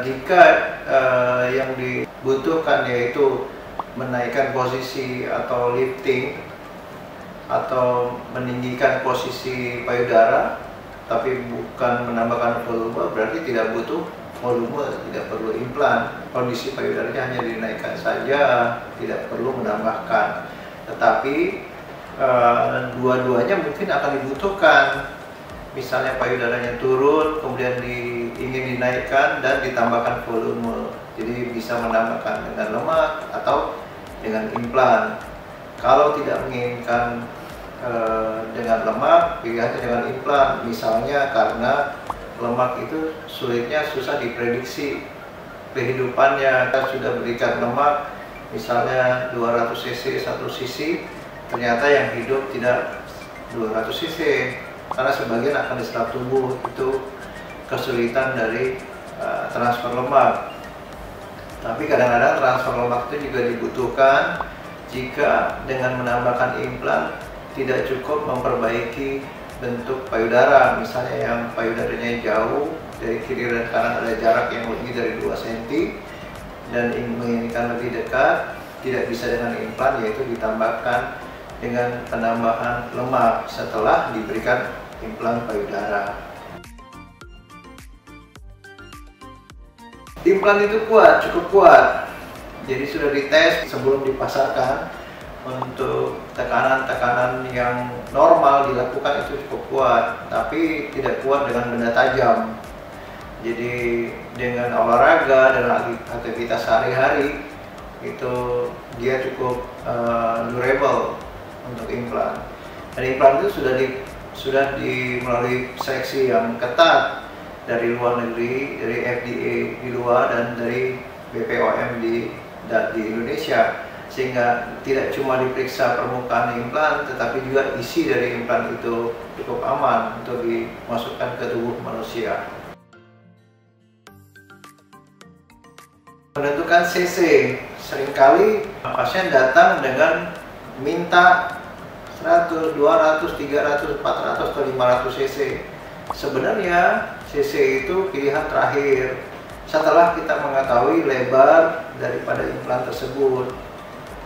Jika yang dibutuhkan yaitu menaikkan posisi atau lifting atau meninggikan posisi payudara, tapi bukan menambahkan volume, berarti tidak butuh volume, tidak perlu implan. Kondisi payudaranya hanya dinaikkan saja, tidak perlu menambahkan. Tetapi dua-duanya mungkin akan dibutuhkan. Misalnya payudaranya turun, kemudian ingin dinaikkan dan ditambahkan volume. Jadi bisa menambahkan dengan lemak atau dengan implan. Kalau tidak menginginkan dengan lemak, pilihannya dengan implan. Misalnya karena lemak itu susah diprediksi kehidupannya. Kita sudah berikan lemak, misalnya 200 cc 1 cc, ternyata yang hidup tidak 200 cc. Karena sebagian akan diserap tubuh, itu kesulitan dari transfer lemak. Tapi kadang-kadang transfer lemak itu juga dibutuhkan jika dengan menambahkan implan tidak cukup memperbaiki bentuk payudara. Misalnya yang payudaranya jauh, dari kiri dan kanan ada jarak yang lebih dari 2 cm dan menginginkan lebih dekat, tidak bisa dengan implan, yaitu ditambahkan dengan penambahan lemak setelah diberikan implan payudara. Implan itu kuat, cukup kuat. Jadi sudah dites sebelum dipasarkan. Untuk tekanan-tekanan yang normal dilakukan itu cukup kuat, tapi tidak kuat dengan benda tajam. Jadi dengan olahraga dan aktivitas sehari-hari itu dia cukup durable untuk implan. Dan implan itu sudah melalui seleksi yang ketat dari luar negeri, dari FDA di luar dan dari BPOM di Indonesia, sehingga tidak cuma diperiksa permukaan implan, tetapi juga isi dari implan itu cukup aman untuk dimasukkan ke tubuh manusia. Menentukan cc, seringkali pasien datang dengan minta 100, 200, 300, 400, atau 500 cc. Sebenarnya cc itu pilihan terakhir setelah kita mengetahui lebar daripada implan tersebut.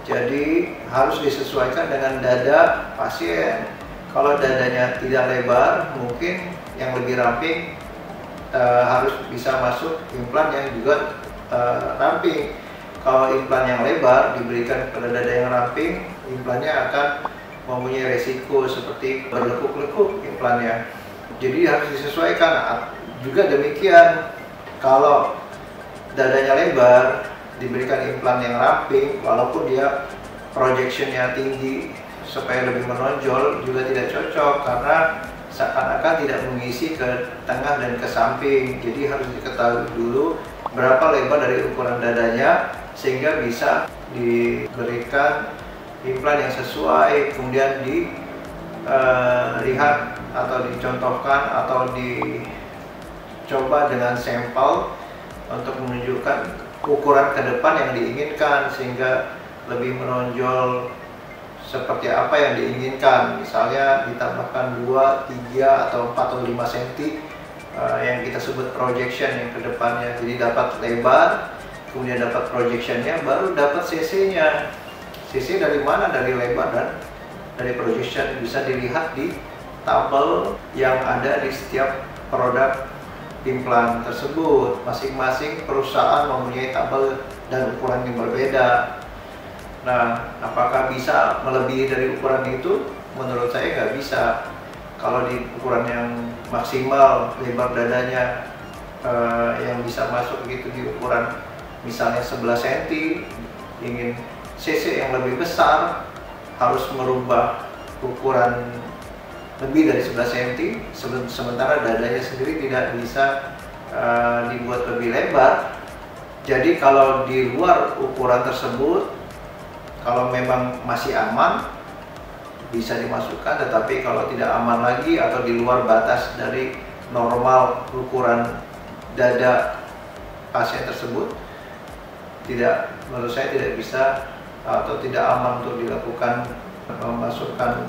Jadi harus disesuaikan dengan dada pasien. Kalau dadanya tidak lebar, mungkin yang lebih ramping harus bisa masuk implan yang juga ramping. Kalau implan yang lebar diberikan pada dada yang ramping, implannya akan mempunyai resiko seperti berlekuk-lekuk implannya. Jadi harus disesuaikan. Juga demikian, kalau dadanya lebar diberikan implan yang ramping, walaupun dia projectionnya tinggi supaya lebih menonjol, juga tidak cocok karena seakan-akan tidak mengisi ke tengah dan ke samping. Jadi harus diketahui dulu berapa lebar dari ukuran dadanya sehingga bisa diberikan implan yang sesuai, kemudian dilihat atau dicontohkan atau dicoba dengan sampel untuk menunjukkan ukuran ke depan yang diinginkan sehingga lebih menonjol seperti apa yang diinginkan. Misalnya ditambahkan 2, 3, atau 4 atau 5 cm yang kita sebut projection yang ke depannya. Jadi dapat lebar, kemudian dapat projectionnya, baru dapat cc-nya. Cc dari mana? Dari lebar dan dari projection. Bisa dilihat di tabel yang ada di setiap produk implan tersebut. Masing-masing perusahaan mempunyai tabel dan ukuran yang berbeda. Nah, apakah bisa melebihi dari ukuran itu? Menurut saya nggak bisa. Kalau di ukuran yang maksimal lebar dadanya yang bisa masuk gitu di ukuran misalnya 11 cm, ingin cc yang lebih besar harus merubah ukuran lebih dari 11 cm, sementara dadanya sendiri tidak bisa dibuat lebih lebar. Jadi kalau di luar ukuran tersebut, kalau memang masih aman bisa dimasukkan, tetapi kalau tidak aman lagi atau di luar batas dari normal ukuran dada pasien tersebut, menurut saya tidak bisa atau tidak aman untuk dilakukan memasukkan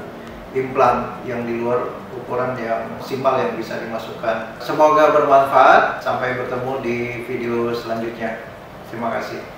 implan yang di luar ukuran yang maksimal yang bisa dimasukkan. Semoga bermanfaat. Sampai bertemu di video selanjutnya. Terima kasih.